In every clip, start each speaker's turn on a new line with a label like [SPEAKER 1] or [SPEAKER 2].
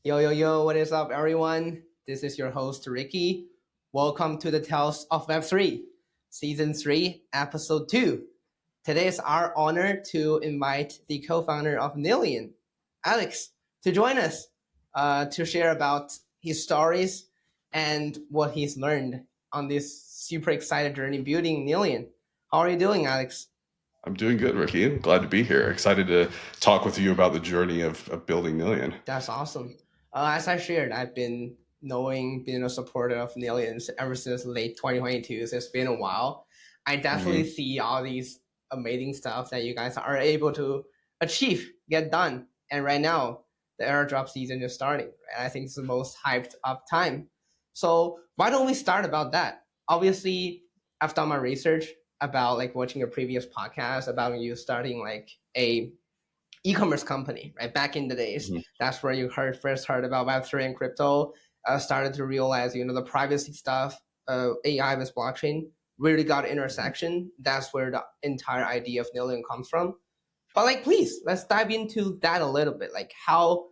[SPEAKER 1] Yo, what is up, everyone? This is your host, Ricky. Welcome to the Tales of Web3, Season 3, Episode 2. Today is our honor to invite the co-founder of Nillion, Alex, to join us to share about his stories and what he's learned on this super excited journey building Nillion. How are you doing, Alex?
[SPEAKER 2] I'm doing good, Ricky. I'm glad to be here. Excited to talk with you about the journey of building Nillion.
[SPEAKER 1] That's awesome. As I shared, I've been being a supporter of Nillions ever since late 2022. So it's been a while. I definitely see all these amazing stuff that you guys are able to achieve, get done. And right now, the airdrop season is starting. Right? I think it's the most hyped up time. So why don't we start about that? Obviously, I've done my research about like watching your previous podcast about you starting like a e-commerce company, right? Back in the days, that's where you first heard about Web3 and crypto. Started to realize, the privacy stuff, AI with blockchain really got intersection. That's where the entire idea of Nillion comes from. But like, please, let's dive into that a little bit. Like how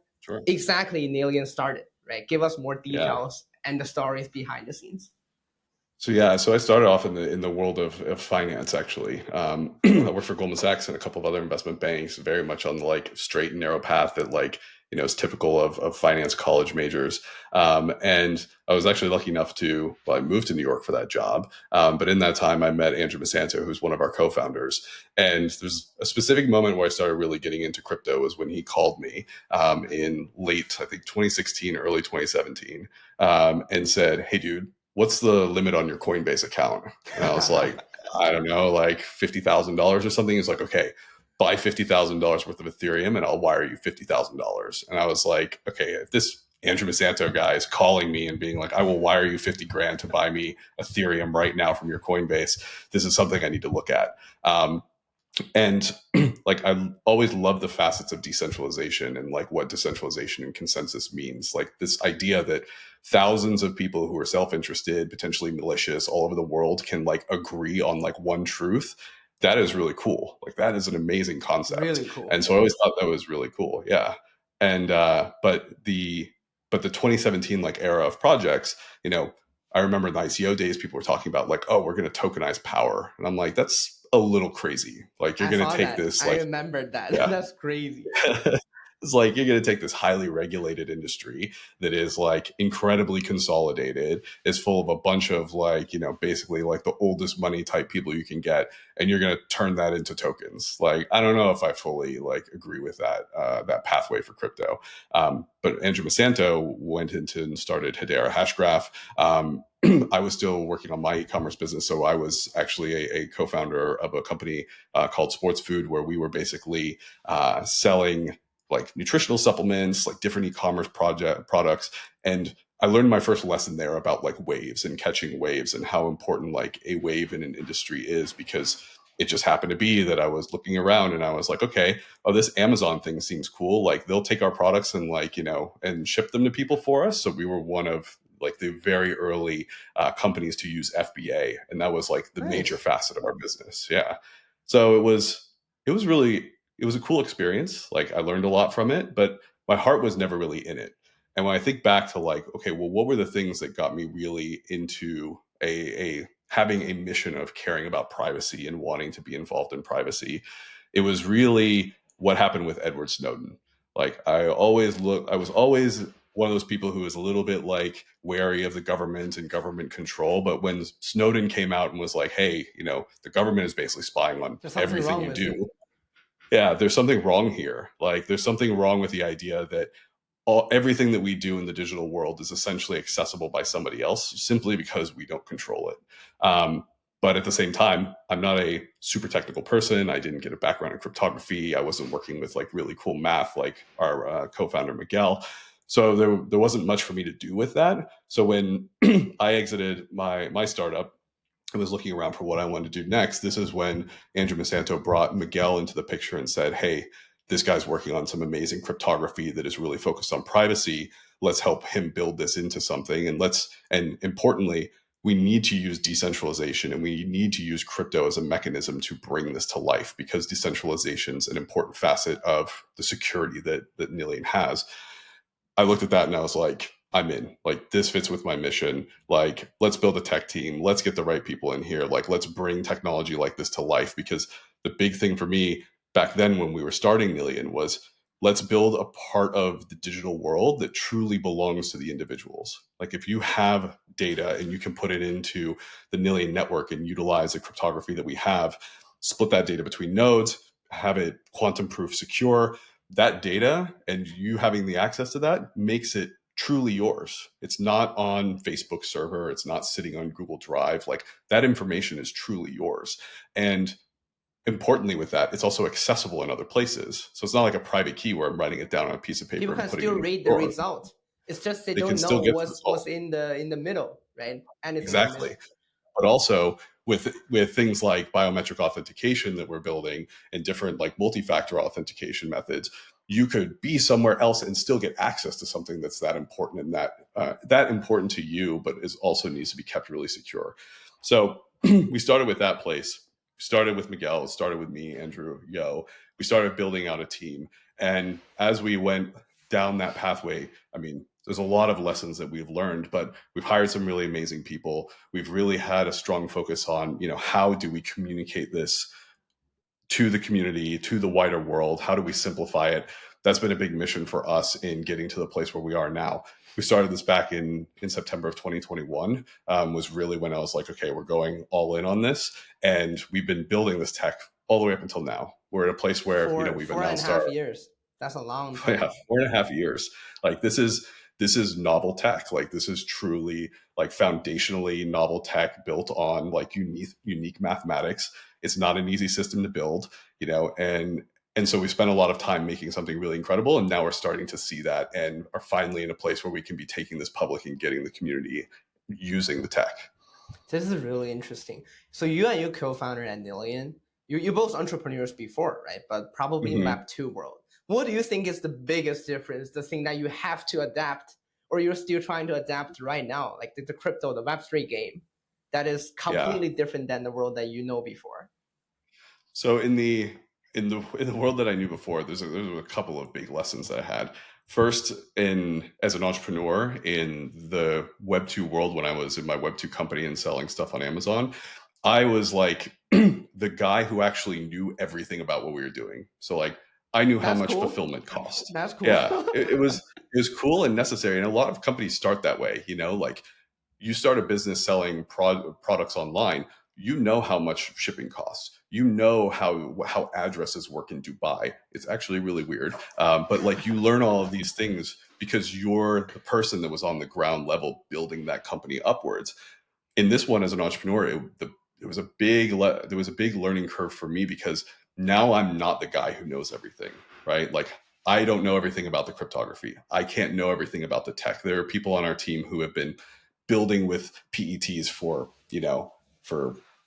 [SPEAKER 1] exactly Nillion started, right? Give us more details and the stories behind the scenes.
[SPEAKER 2] So I started off in the world of finance actually. I worked for Goldman Sachs and a couple of other investment banks, very much on the like straight and narrow path that is typical of finance college majors. And I was actually lucky enough I moved to New York for that job. But in that time, I met Andrew Masanto, who's one of our co-founders. And there's a specific moment where I started really getting into crypto was when he called me in late, I think 2016, early 2017, and said, "Hey, dude, what's the limit on your Coinbase account?" And I was like, I don't know, like $50,000 or something. He's like, okay, buy $50,000 worth of Ethereum and I'll wire you $50,000. And I was like, okay, if this Andrew Masanto guy is calling me and being like, I will wire you 50 grand to buy me Ethereum right now from your Coinbase, this is something I need to look at. And like I always love the facets of decentralization and like what decentralization and consensus means. Like this idea that thousands of people who are self-interested, potentially malicious all over the world can like agree on like one truth. That is really cool. Like that is an amazing concept.
[SPEAKER 1] Really cool.
[SPEAKER 2] And so I always thought that was really cool. Yeah. And but the 2017 like era of projects, I remember in the ICO days, people were talking about like, oh, we're going to tokenize power. And I'm like, that's a little crazy. Like you're going to take this.
[SPEAKER 1] I remembered that.
[SPEAKER 2] Yeah.
[SPEAKER 1] That's crazy.
[SPEAKER 2] It's like you're going to take this highly regulated industry that is like incredibly consolidated, is full of a bunch of like, basically like the oldest money type people you can get. And you're going to turn that into tokens. Like, I don't know if I fully like agree with that pathway for crypto. But Andrew Masanto went into and started Hedera Hashgraph. I was still working on my e-commerce business. So I was actually a co-founder of a company called Sports Food, where we were basically selling like nutritional supplements, like different e-commerce products. And I learned my first lesson there about like waves and catching waves and how important like a wave in an industry is, because it just happened to be that I was looking around and I was like, okay, this Amazon thing seems cool. Like they'll take our products and like, and ship them to people for us. So we were one of like the very early companies to use FBA. And that was like the major facet of our business. Yeah. So it was a cool experience. Like I learned a lot from it, but my heart was never really in it. And when I think back to like, okay, well, what were the things that got me really into having a mission of caring about privacy and wanting to be involved in privacy? It was really what happened with Edward Snowden. Like I was always one of those people who was a little bit like wary of the government and government control. But when Snowden came out and was like, hey, the government is basically spying on everything you do. Yeah, there's something wrong here. Like there's something wrong with the idea that everything that we do in the digital world is essentially accessible by somebody else simply because we don't control it. But at the same time, I'm not a super technical person. I didn't get a background in cryptography. I wasn't working with like really cool math like our co-founder Miguel. So there wasn't much for me to do with that. So when I exited my startup, I was looking around for what I wanted to do next. This is when Andrew Masanto brought Miguel into the picture and said, hey, this guy's working on some amazing cryptography that is really focused on privacy. Let's help him build this into something. And importantly, we need to use decentralization and we need to use crypto as a mechanism to bring this to life, because decentralization is an important facet of the security that Nillion has. I looked at that and I was like, I'm in. Like, this fits with my mission. Like, let's build a tech team. Let's get the right people in here. Like, let's bring technology like this to life. Because the big thing for me back then when we were starting Nillion was let's build a part of the digital world that truly belongs to the individuals. Like, if you have data and you can put it into the Nillion network and utilize the cryptography that we have, split that data between nodes, have it quantum proof secure, that data and you having the access to that makes it truly yours. It's not on Facebook server, it's not sitting on Google Drive. Like, that information is truly yours. And importantly with that, it's also accessible in other places. So it's not like a private key where I'm writing it down on a piece of paper
[SPEAKER 1] People
[SPEAKER 2] and
[SPEAKER 1] can
[SPEAKER 2] putting it
[SPEAKER 1] still
[SPEAKER 2] in
[SPEAKER 1] read the
[SPEAKER 2] a drawer.
[SPEAKER 1] result. It's just they
[SPEAKER 2] They can
[SPEAKER 1] don't
[SPEAKER 2] still
[SPEAKER 1] know
[SPEAKER 2] get the
[SPEAKER 1] what's
[SPEAKER 2] result.
[SPEAKER 1] in the middle, right? Anything in the
[SPEAKER 2] Exactly.
[SPEAKER 1] middle.
[SPEAKER 2] But also with things like biometric authentication that we're building and different like multi-factor authentication methods, you could be somewhere else and still get access to something that's that important and that important to you, but is also needs to be kept really secure. So we started with that place. We started with Miguel. It started with me, Andrew, Yo. We started building out a team, and as we went down that pathway, I mean, there's a lot of lessons that we've learned, but we've hired some really amazing people. We've really had a strong focus on, how do we communicate this to the community, to the wider world? How do we simplify it? That's been a big mission for us in getting to the place where we are now. We started this back in September of 2021, was really when I was like, okay, we're going all in on this. And we've been building this tech all the way up until now. We're at a place where,
[SPEAKER 1] For
[SPEAKER 2] we've
[SPEAKER 1] four and a
[SPEAKER 2] announced our
[SPEAKER 1] half years. That's a long
[SPEAKER 2] yeah,
[SPEAKER 1] time.
[SPEAKER 2] 4.5 years. Like, this is novel tech. Like, this is truly like foundationally novel tech built on like unique mathematics. It's not an easy system to build, and so we spent a lot of time making something really incredible, and now we're starting to see that and are finally in a place where we can be taking this public and getting the community using the tech.
[SPEAKER 1] This is really interesting. So you and your co-founder at Nillion, you're both entrepreneurs before, right? But probably in
[SPEAKER 2] Mm-hmm.
[SPEAKER 1] Web2 world. What do you think is the biggest difference, the thing that you have to adapt or you're still trying to adapt right now? Like the crypto, the Web3 game that is
[SPEAKER 2] Yeah.
[SPEAKER 1] completely different than the world that you know before.
[SPEAKER 2] So in the world that I knew before, there's a couple of big lessons that I had. First, in as an entrepreneur in the Web2 world, when I was in my Web2 company and selling stuff on Amazon, I was like the guy who actually knew everything about what we were doing. So like I knew how
[SPEAKER 1] That's
[SPEAKER 2] much
[SPEAKER 1] cool.
[SPEAKER 2] fulfillment cost.
[SPEAKER 1] That's cool.
[SPEAKER 2] Yeah, it was cool and necessary, and a lot of companies start that way. Like you start a business selling products online, you know how much shipping costs. You know how addresses work in Dubai. It's actually really weird, but like you learn all of these things because you're the person that was on the ground level building that company upwards. In this one, as an entrepreneur, it was there was a big learning curve for me because now I'm not the guy who knows everything, right? Like I don't know everything about the cryptography. I can't know everything about the tech. There are people on our team who have been building with PETs for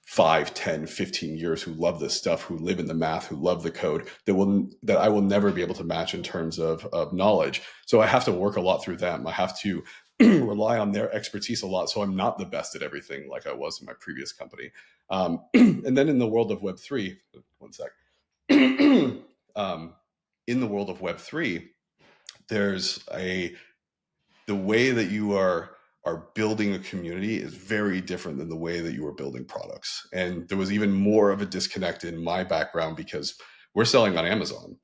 [SPEAKER 2] 5, 10, 15 years, who love this stuff, who live in the math, who love the code, that I will never be able to match in terms of knowledge. So I have to work a lot through them. I have to rely on their expertise a lot. So I'm not the best at everything like I was in my previous company. And then in the world of Web3, one sec. In the world of Web3, there's the way that you are building a community is very different than the way that you are building products. And there was even more of a disconnect in my background because we're selling on Amazon.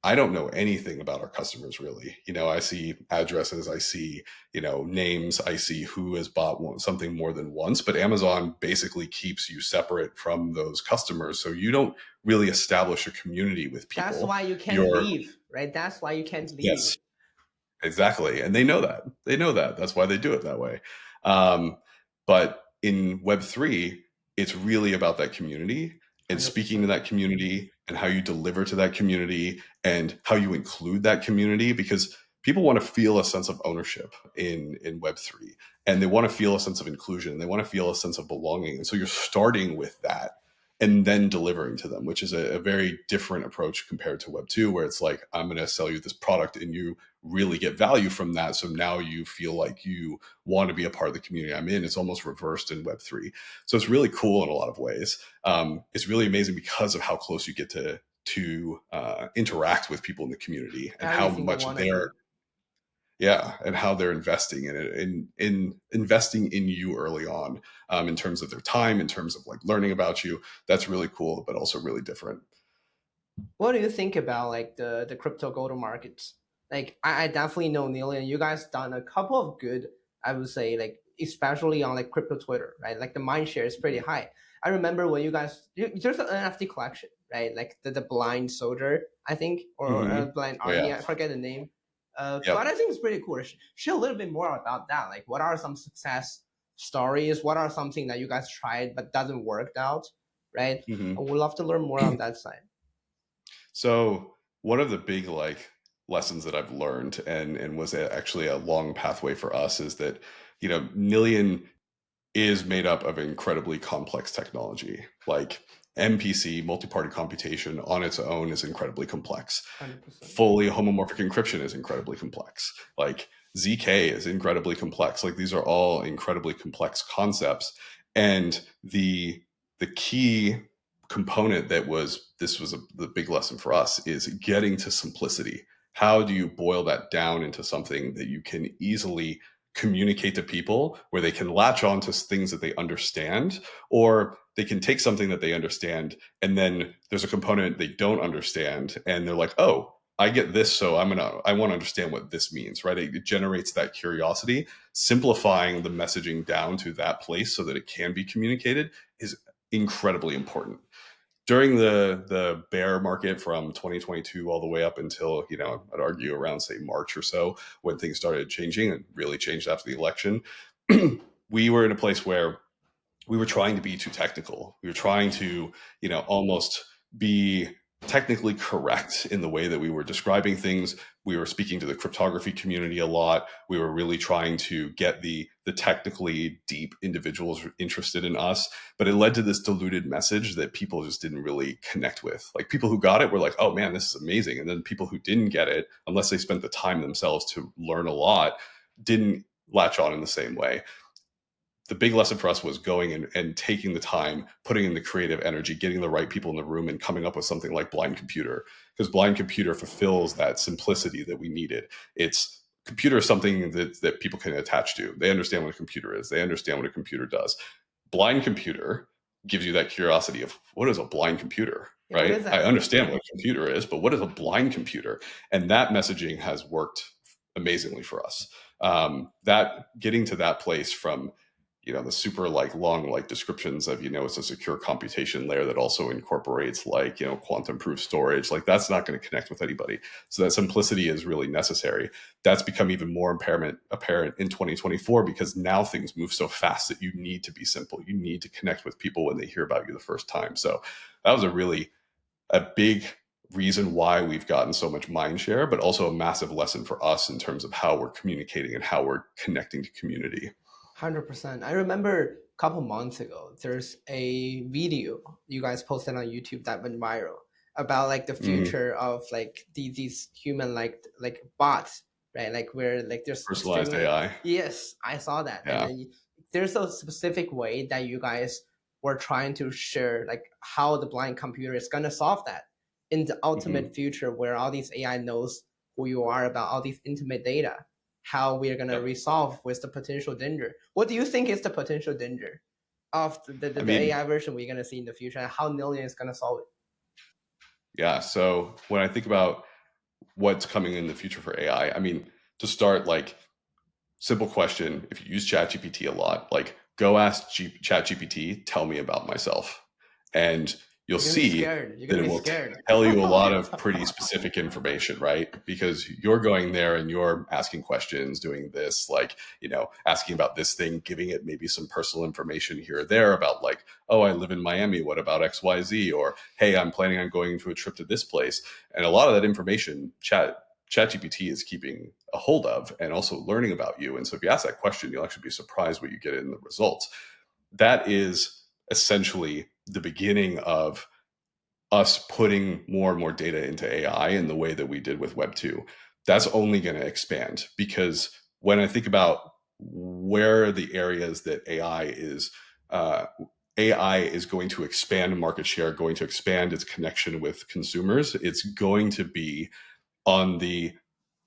[SPEAKER 2] I don't know anything about our customers really. I see addresses, I see, names, I see who has bought something more than once, but Amazon basically keeps you separate from those customers. So you don't really establish a community with
[SPEAKER 1] That's
[SPEAKER 2] people.
[SPEAKER 1] why you can't
[SPEAKER 2] You're,
[SPEAKER 1] leave, right? That's why you can't leave.
[SPEAKER 2] yes, exactly. And they know that. They know that. That's why they do it that way. Um, but in Web3, it's really about that community and speaking to
[SPEAKER 1] 100%.
[SPEAKER 2] that community and how you deliver to that community and how you include that community because people want to feel a sense of ownership in Web3 and they want to feel a sense of inclusion and they want to feel a sense of belonging. And so you're starting with that and then delivering to them, which is a very different approach compared to Web2, where it's like, I'm going to sell you this product and you really get value from that. So now you feel like you want to be a part of the community I'm in. It's almost reversed in Web3. So it's really cool in a lot of ways. It's really amazing because of how close you get to interact with people in the community and
[SPEAKER 1] Every
[SPEAKER 2] how
[SPEAKER 1] single
[SPEAKER 2] much
[SPEAKER 1] one of
[SPEAKER 2] they're
[SPEAKER 1] them.
[SPEAKER 2] Yeah, and how they're investing in it, in investing in you early on, in terms of their time, in terms of like learning about you. That's really cool, but also really different.
[SPEAKER 1] What do you think about like the crypto go to markets? Like I definitely know Nillion. You guys done a couple of good, I would say, like especially on like crypto Twitter, right? Like the mind share is pretty high. I remember when you guys there's an NFT collection, right? Like the blind soldier, I think, or
[SPEAKER 2] Hmm.
[SPEAKER 1] blind
[SPEAKER 2] Oh
[SPEAKER 1] army.
[SPEAKER 2] yeah,
[SPEAKER 1] I forget the name. But
[SPEAKER 2] yep.
[SPEAKER 1] I think it's pretty cool. Share a little bit more about that. Like, what are some success stories? What are something that you guys tried but doesn't work out, right? I
[SPEAKER 2] Hmm.
[SPEAKER 1] would love to learn more on that side.
[SPEAKER 2] So one of the big like lessons that I've learned, and was actually a long pathway for us, is that Nillion is made up of incredibly complex technology. Like MPC, multi-party computation on its own is incredibly complex.
[SPEAKER 1] 100%.
[SPEAKER 2] Fully homomorphic encryption is incredibly complex. Like ZK is incredibly complex. Like these are all incredibly complex concepts. And the key component that was this was the big lesson for us is getting to simplicity. How do you boil that down into something that you can easily communicate to people, where they can latch on to things that they understand, or they can take something that they understand and then there's a component they don't understand and they're like, oh, I get this, so I want to understand what this means, right? It generates that curiosity. Simplifying the messaging down to that place so that it can be communicated is incredibly important. During the bear market from 2022 all the way up until, I'd argue around say March or so, when things started changing and really changed after the election, we were in a place where we were trying to be too technical. We were trying to, almost be technically correct in the way that we were describing things. We were speaking to the cryptography community a lot. We were really trying to get the technically deep individuals interested in us, but it led to this diluted message that people just didn't really connect with. Like people who got it were like, "Oh man, this is amazing," and then people who didn't get it, unless they spent the time themselves to learn a lot, didn't latch on in the same way. The big lesson for us was going and taking the time, putting in the creative energy, getting the right people in the room, and coming up with something like Blind Computer, because Blind Computer fulfills that simplicity that we needed. It's computer is something that people can attach to. They understand what a computer is. They understand what a computer does. Blind Computer gives you that curiosity of what is a blind computer,
[SPEAKER 1] Yeah, what
[SPEAKER 2] right?
[SPEAKER 1] is
[SPEAKER 2] I
[SPEAKER 1] that?
[SPEAKER 2] understand what a computer is, but what is a blind computer? And that messaging has worked amazingly for us. That getting to that place from the super like long like descriptions of it's a secure computation layer that also incorporates like quantum proof storage, like that's not going to connect with anybody. So that simplicity is really necessary. That's become even more apparent in 2024, because now things move so fast that you need to be simple. You need to connect with people when they hear about you the first time. So that was a big reason why we've gotten so much mind share, but also a massive lesson for us in terms of how we're communicating and how we're connecting to community.
[SPEAKER 1] 100%. I remember a couple months ago, there's a video you guys posted on YouTube that went viral about like the
[SPEAKER 2] Hmm.
[SPEAKER 1] future of like these human like bots, right? Like where like there's
[SPEAKER 2] Personalized
[SPEAKER 1] extremely,
[SPEAKER 2] AI.
[SPEAKER 1] yes, I saw that. And
[SPEAKER 2] Yeah.
[SPEAKER 1] then there's a specific way that you guys were trying to share like how the blind computer is gonna solve that in the
[SPEAKER 2] Hmm.
[SPEAKER 1] ultimate future where all these AI knows who you are about all these intimate data, how we are going to
[SPEAKER 2] Yep.
[SPEAKER 1] resolve with the potential danger. What do you think is the potential danger of
[SPEAKER 2] I
[SPEAKER 1] the
[SPEAKER 2] mean,
[SPEAKER 1] AI version we're going to see in the future, and how Nillion is going to solve it?
[SPEAKER 2] yeah. So when I think about what's coming in the future for AI, I mean, to start, like, simple question: if you use ChatGPT a lot, like, go ask ChatGPT, tell me about myself, and you'll
[SPEAKER 1] You're going to be
[SPEAKER 2] see
[SPEAKER 1] scared. You're
[SPEAKER 2] that
[SPEAKER 1] going
[SPEAKER 2] it
[SPEAKER 1] to be
[SPEAKER 2] will
[SPEAKER 1] scared.
[SPEAKER 2] tell you a lot of pretty specific information, right? Because you're going there and you're asking questions, doing this, like, asking about this thing, giving it maybe some personal information here or there about, like, oh, I live in Miami, what about XYZ? Or, hey, I'm planning on going to a trip to this place. And a lot of that information, ChatGPT is keeping a hold of and also learning about you. And so if you ask that question, you'll actually be surprised what you get in the results. That is essentially the beginning of us putting more and more data into AI in the way that we did with Web 2. That's only going to expand, because when I think about where are the areas that uh, AI is going to expand market share, going to expand its connection with consumers, it's going to be on the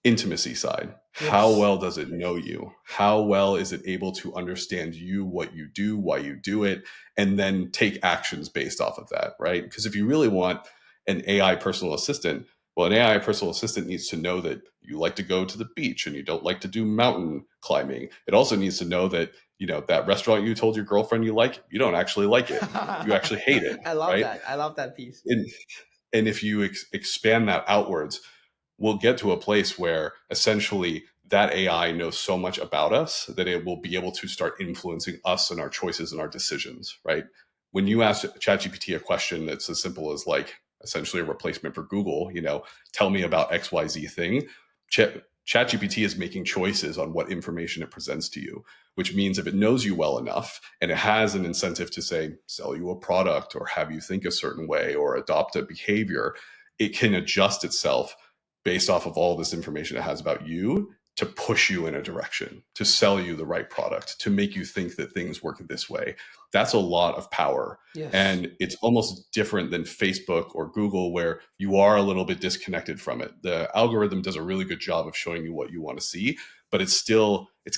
[SPEAKER 2] intimacy side. How
[SPEAKER 1] Yes.
[SPEAKER 2] well does it know you? How well is it able to understand you, what you do, why you do it, and then take actions based off of that, right? Because if you really want an AI personal assistant, well, an AI personal assistant needs to know that you like to go to the beach and you don't like to do mountain climbing. It also needs to know that, that restaurant you told your girlfriend you like, you don't actually like it. You actually hate it,
[SPEAKER 1] I love
[SPEAKER 2] right?
[SPEAKER 1] that. I love that piece.
[SPEAKER 2] And, and if you expand that outwards, we'll get to a place where essentially that AI knows so much about us that it will be able to start influencing us and our choices and our decisions, right? When you ask ChatGPT a question that's as simple as like essentially a replacement for Google, tell me about XYZ thing, ChatGPT is making choices on what information it presents to you, which means if it knows you well enough and it has an incentive to say, sell you a product or have you think a certain way or adopt a behavior, it can adjust itself based off of all this information it has about you to push you in a direction, to sell you the right product, to make you think that things work this way. That's a lot of power.
[SPEAKER 1] Yes.
[SPEAKER 2] And it's almost different than Facebook or Google, where you are a little bit disconnected from it. The algorithm does a really good job of showing you what you want to see, but it's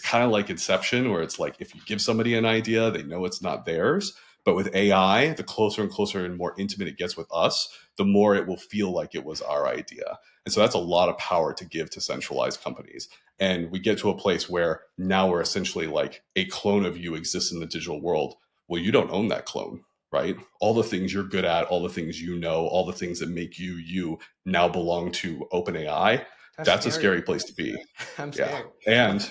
[SPEAKER 2] kind of like Inception, where it's like if you give somebody an idea, they know it's not theirs. But with AI, the closer and closer and more intimate it gets with us, the more it will feel like it was our idea. And so that's a lot of power to give to centralized companies. And we get to a place where now we're essentially like a clone of you exists in the digital world. Well, you don't own that clone, right? All the things you're good at, all the things you know, all the things that make you you now belong to OpenAI.
[SPEAKER 1] That's
[SPEAKER 2] That's a
[SPEAKER 1] scary.
[SPEAKER 2] scary place to be.
[SPEAKER 1] I'm
[SPEAKER 2] Yeah.
[SPEAKER 1] scared.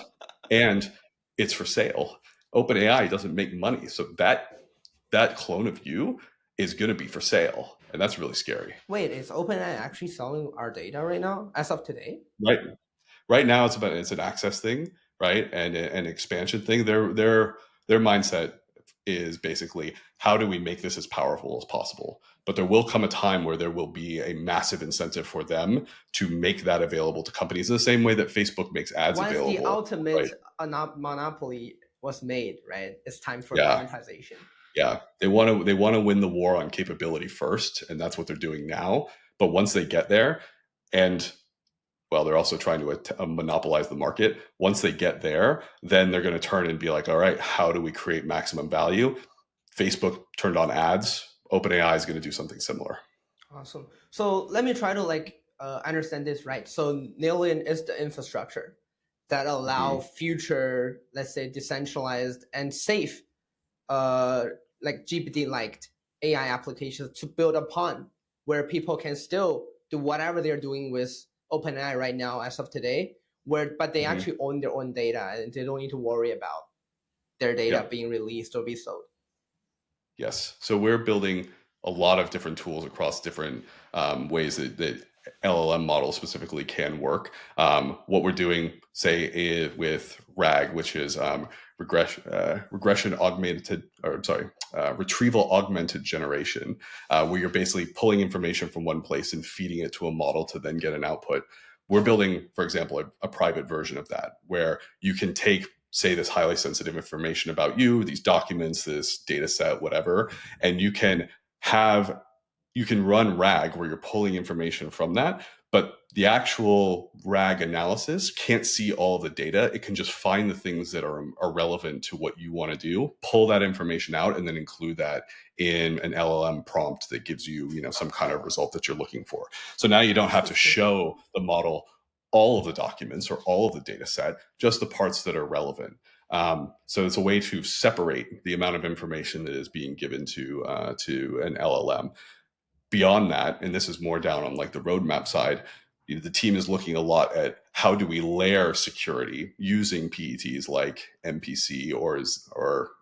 [SPEAKER 2] And it's for sale. OpenAI doesn't make money. So that clone of you is going to be for sale. And that's really scary.
[SPEAKER 1] Wait, is OpenAI actually selling our data right now, as of today?
[SPEAKER 2] Right. Right now it's an access thing, right? And an expansion thing. Their mindset is basically how do we make this as powerful as possible? But there will come a time where there will be a massive incentive for them to make that available to companies in the same way that Facebook makes ads
[SPEAKER 1] Once the
[SPEAKER 2] available,
[SPEAKER 1] ultimate
[SPEAKER 2] right?
[SPEAKER 1] monopoly was made, right? It's time for
[SPEAKER 2] Yeah.
[SPEAKER 1] monetization.
[SPEAKER 2] Yeah, they want to win the war on capability first, and that's what they're doing now. But once they get there, and well, they're also trying to monopolize the market. Once they get there, then they're going to turn and be like, all right, how do we create maximum value? Facebook turned on ads. OpenAI is going to do something similar.
[SPEAKER 1] Awesome. So let me try to understand this right. So Nillion is the infrastructure that allow
[SPEAKER 2] Mm-hmm.
[SPEAKER 1] future, let's say, decentralized and safe, uh, like GPT liked AI applications to build upon, where people can still do whatever they're doing with OpenAI right now as of today, where but they
[SPEAKER 2] Mm-hmm.
[SPEAKER 1] actually own their own data and they don't need to worry about their data
[SPEAKER 2] Yep.
[SPEAKER 1] being released or be sold.
[SPEAKER 2] Yes. So we're building a lot of different tools across different ways that LLM models specifically can work. What we're doing, say, with RAG, which is regression augmented, or I'm sorry, retrieval augmented generation, where you're basically pulling information from one place and feeding it to a model to then get an output. We're building, for example, a private version of that, where you can take say this highly sensitive information about you, these documents, this data set, whatever, and have you can run RAG where you're pulling information from that, but the actual RAG analysis can't see all the data. It can just find the things that are relevant to what you want to do, pull that information out, and then include that in an LLM prompt that gives you, some kind of result that you're looking for. So now you don't have to
[SPEAKER 1] Interesting.
[SPEAKER 2] show the model all of the documents or all of the data set, just the parts that are relevant. So it's a way to separate the amount of information that is being given to an LLM. Beyond that, and this is more down on like the roadmap side, the team is looking a lot at how do we layer security using PETs like MPC or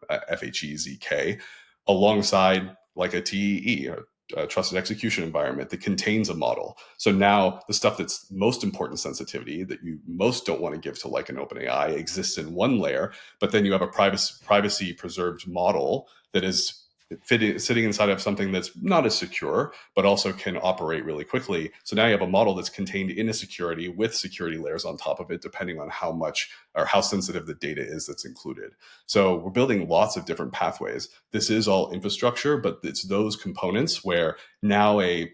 [SPEAKER 2] FHEZK alongside like a TEE, a trusted execution environment that contains a model. So now the stuff that's most important sensitivity that you most don't want to give to like an OpenAI exists in one layer, but then you have a privacy preserved model that is sitting inside of something that's not as secure, but also can operate really quickly. So now you have a model that's contained in a security with security layers on top of it, depending on how much or how sensitive the data is that's included. So we're building lots of different pathways. This is all infrastructure, but it's those components where now a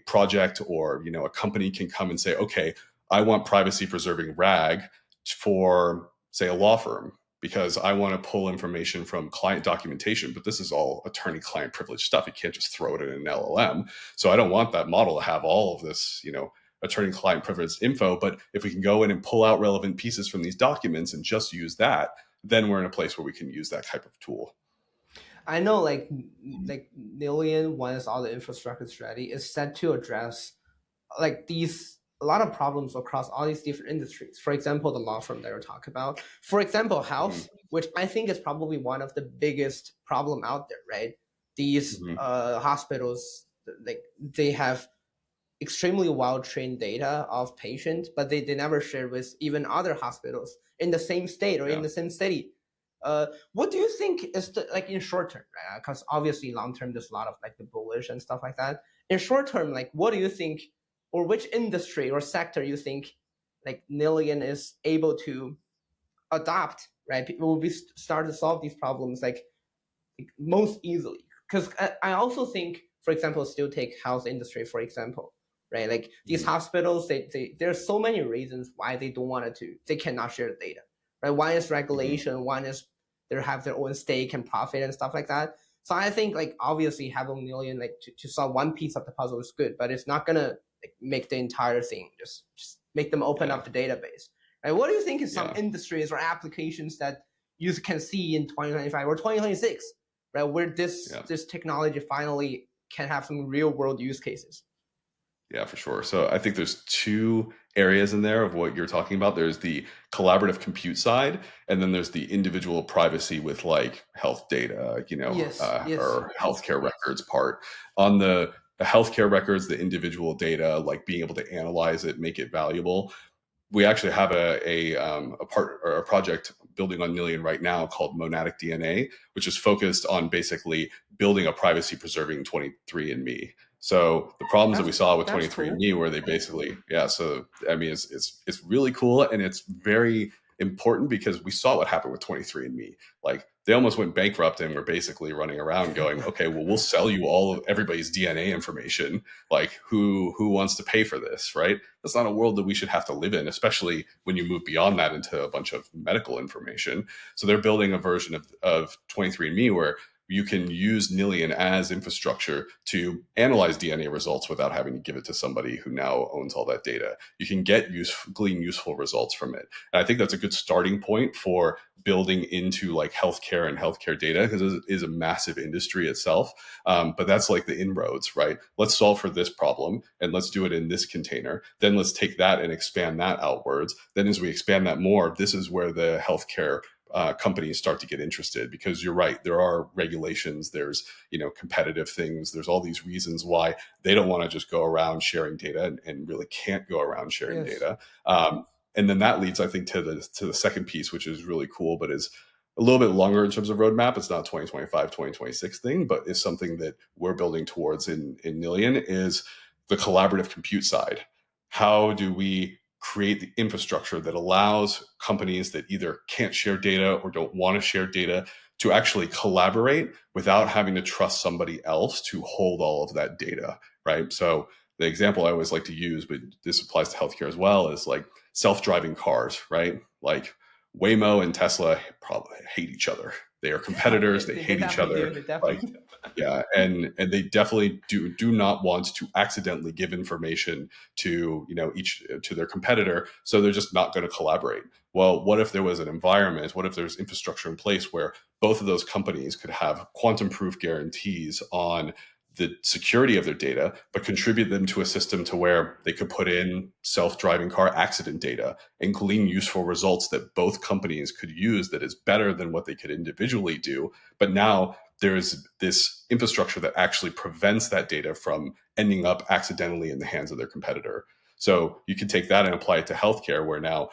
[SPEAKER 2] project or a company can come and say, okay, I want privacy preserving RAG for, say, a law firm, because I want to pull information from client documentation, but this is all attorney client privilege stuff. You can't just throw it in an LLM. So I don't want that model to have all of this, attorney client privilege info. But if we can go in and pull out relevant pieces from these documents and just use that, then we're in a place where we can use that type of tool.
[SPEAKER 1] I know like Nillion, once all the infrastructure is ready, is set to address like these a lot of problems across all these different industries. For example, the law firm that you're talking about. For example,
[SPEAKER 2] Mm-hmm.
[SPEAKER 1] health, which I think is probably one of the biggest problem out there, right? These
[SPEAKER 2] Mm-hmm.
[SPEAKER 1] hospitals, like they have extremely well trained data of patients, but they never share with even other hospitals in the same state or in
[SPEAKER 2] Yeah.
[SPEAKER 1] the same city. What do you think is the like in short term, right? Because obviously long term there's a lot of like the bullish and stuff like that. In short term, like what do you think, or which industry or sector you think like Nillion is able to adopt, right? People will be start to solve these problems like most easily. Because I also think, for example, still take health industry for example, right? Like these
[SPEAKER 2] Mm-hmm.
[SPEAKER 1] hospitals, there's so many reasons why they don't want to, they cannot share the data, right? One is
[SPEAKER 2] Mm-hmm.
[SPEAKER 1] regulation, one is they have their own stake and profit and stuff like that. So I think like obviously having Million like to solve one piece of the puzzle is good, but it's not gonna like, make the entire thing. Just make them open
[SPEAKER 2] Yeah.
[SPEAKER 1] up the database. Right? What do you think is some
[SPEAKER 2] Yeah.
[SPEAKER 1] industries or applications that you can see in 2025 or 2026, right? Where this
[SPEAKER 2] Yeah.
[SPEAKER 1] this technology finally can have some real world use cases.
[SPEAKER 2] Yeah, for sure. So I think there's two areas in there of what you're talking about. There's the collaborative compute side, and then there's the individual privacy with like health data,
[SPEAKER 1] Yes, yes,
[SPEAKER 2] or healthcare records part. On the healthcare records, the individual data, like being able to analyze it, make it valuable. We actually have a part or a project building on Nillion right now called Monadic DNA, which is focused on basically building a privacy preserving 23andMe. So the problems that we saw with
[SPEAKER 1] that's cool.
[SPEAKER 2] 23andMe where they basically, yeah, so I mean it's really cool, and it's very important because we saw what happened with 23andMe. Like they almost went bankrupt and were basically running around going, okay, well we'll sell you all of everybody's DNA information. Like who wants to pay for this, right? That's not a world that we should have to live in, especially when you move beyond that into a bunch of medical information. So they're building a version of 23andMe where you can use Nillion as infrastructure to analyze DNA results without having to give it to somebody who now owns all that data. You can glean useful results from it. And I think that's a good starting point for building into like healthcare and healthcare data, because it is a massive industry itself. But that's like the inroads, right? Let's solve for this problem and let's do it in this container. Then let's take that and expand that outwards. Then as we expand that more, this is where the healthcare companies start to get interested, because you're right, there are regulations, there's competitive things, there's all these reasons why they don't want to just go around sharing data, and really can't go around sharing
[SPEAKER 1] Yes,
[SPEAKER 2] data. And then that leads, I think, to the second piece, which is really cool, but is a little bit longer in terms of roadmap. It's not 2025, 2026 thing, but is something that we're building towards in Nillion, is the collaborative compute side. How do we create the infrastructure that allows companies that either can't share data or don't want to share data to actually collaborate without having to trust somebody else to hold all of that data, right? So the example I always like to use, but this applies to healthcare as well, is like self-driving cars, right? Like Waymo and Tesla probably hate each other. They are competitors. They
[SPEAKER 1] they
[SPEAKER 2] hate each
[SPEAKER 1] definitely
[SPEAKER 2] other.
[SPEAKER 1] do. They
[SPEAKER 2] Like,
[SPEAKER 1] definitely do.
[SPEAKER 2] yeah, and they definitely do not want to accidentally give information to each to their competitor, so they're just not going to collaborate. Well, what if there was an environment? What if there's infrastructure in place where both of those companies could have quantum proof guarantees on the security of their data, but contribute them to a system to where they could put in self-driving car accident data and glean useful results that both companies could use, that is better than what they could individually do. But now there's this infrastructure that actually prevents that data from ending up accidentally in the hands of their competitor. So you can take that and apply it to healthcare, where now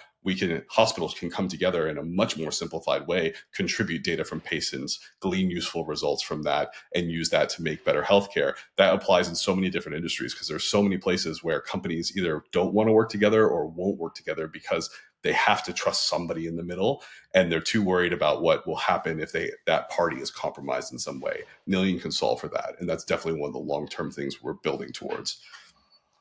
[SPEAKER 2] hospitals can come together in a much more simplified way, contribute data from patients, glean useful results from that, and use that to make better healthcare. That applies in so many different industries, because there's so many places where companies either don't want to work together or won't work together because they have to trust somebody in the middle, and they're too worried about what will happen if that party is compromised in some way. Nillion can solve for that, and that's definitely one of the long-term things we're building towards.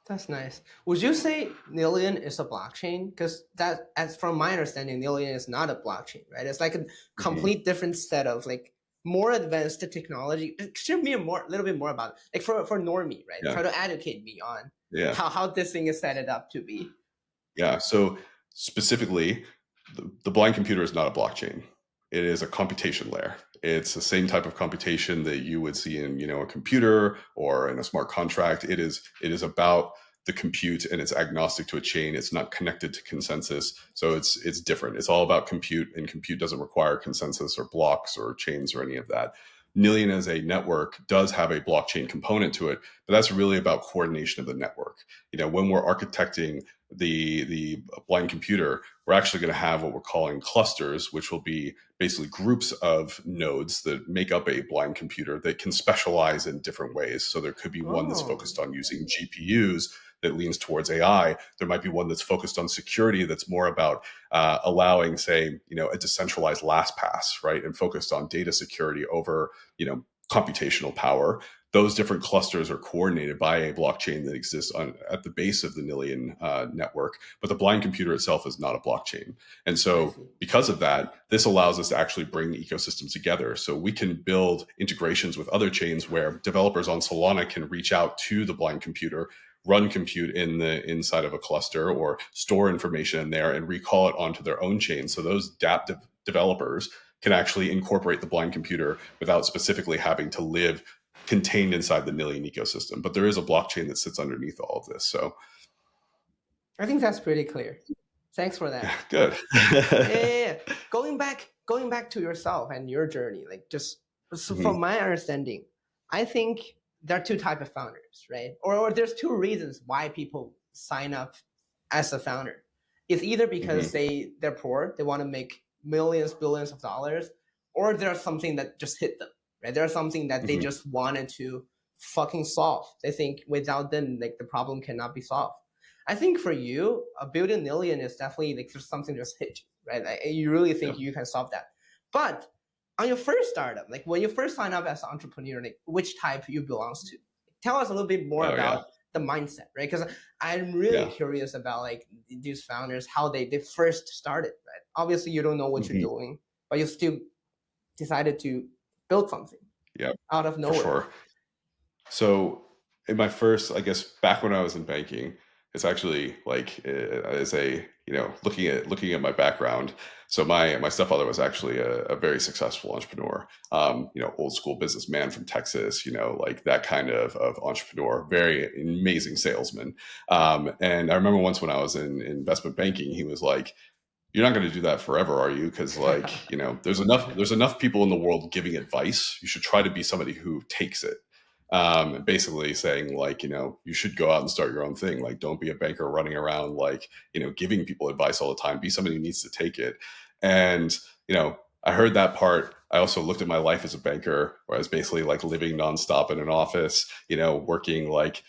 [SPEAKER 1] That's nice. Would you say Nillion is a blockchain? Because that, as from my understanding, Nillion is not a blockchain, right? It's like a
[SPEAKER 2] Hmm.
[SPEAKER 1] complete different set of like more advanced technology. Should be a little bit more about it. Like for normie, right?
[SPEAKER 2] Yeah.
[SPEAKER 1] Try to educate me on
[SPEAKER 2] Yeah.
[SPEAKER 1] how this thing is set it up to be.
[SPEAKER 2] Yeah. So specifically, the blind computer is not a blockchain. It is a computation layer. It's the same type of computation that you would see in, a computer or in a smart contract. It is about the compute, and it's agnostic to a chain. It's not connected to consensus. So it's different. It's all about compute, and compute doesn't require consensus or blocks or chains or any of that. Nillion as a network does have a blockchain component to it, but that's really about coordination of the network. When we're architecting the blind computer, we're actually going to have what we're calling clusters, which will be basically groups of nodes that make up a blind computer that can specialize in different ways. So there could be one that's
[SPEAKER 1] Oh,
[SPEAKER 2] focused on using GPUs that leans towards AI. There might be one that's focused on security that's more about allowing, say, a decentralized LastPass, right, and focused on data security over, computational power. Those different clusters are coordinated by a blockchain that exists at the base of the Nillion network, but the blind computer itself is not a blockchain. And
[SPEAKER 1] I
[SPEAKER 2] so
[SPEAKER 1] see.
[SPEAKER 2] because of that, this allows us to actually bring ecosystems together. So we can build integrations with other chains where developers on Solana can reach out to the blind computer, run compute in the inside of a cluster, or store information in there and recall it onto their own chain. So those developers can actually incorporate the blind computer without specifically having to live contained inside the Nillion ecosystem. But there is a blockchain that sits underneath all of this. So
[SPEAKER 1] I think that's pretty clear. Thanks for
[SPEAKER 2] yeah,
[SPEAKER 1] that.
[SPEAKER 2] good.
[SPEAKER 1] Yeah. Going back to yourself and your journey, like just so
[SPEAKER 2] Hmm.
[SPEAKER 1] from my understanding, I think there are two type of founders, right? Or there's two reasons why people sign up as a founder. It's either because
[SPEAKER 2] Hmm.
[SPEAKER 1] they're poor, they want to make millions, billions of dollars, or there's something that just hit them, right? There's something that they
[SPEAKER 2] Hmm.
[SPEAKER 1] just wanted to fucking solve. They think without them, like the problem cannot be solved. I think for you, a building Nillion is definitely like just something just hit you, right? Like, you really think
[SPEAKER 2] Yeah.
[SPEAKER 1] you can solve that. But on your first startup, like when you first sign up as an entrepreneur, like which type you belongs to? Tell us a little bit more
[SPEAKER 2] Oh yeah.
[SPEAKER 1] about the mindset, right? Because I'm really
[SPEAKER 2] Yeah.
[SPEAKER 1] curious about like these founders, how they first started, right? Obviously, you don't know what you're
[SPEAKER 2] Hmm.
[SPEAKER 1] doing, but you still decided to build something
[SPEAKER 2] Yeah.
[SPEAKER 1] out of
[SPEAKER 2] For
[SPEAKER 1] nowhere.
[SPEAKER 2] sure. So in my first, I guess back when I was in banking, it's actually like as a looking at my background. So my stepfather was actually a very successful entrepreneur. Old school businessman from Texas. Like that kind of entrepreneur, very amazing salesman. And I remember once when I was in investment banking, he was like, you're not going to do that forever, are you? Because like there's enough people in the world giving advice. You should try to be somebody who takes it. Basically saying like you should go out and start your own thing. Like don't be a banker running around like giving people advice all the time. Be somebody who needs to take it. And I heard that part. I also looked at my life as a banker, where I was basically like living nonstop in an office, working like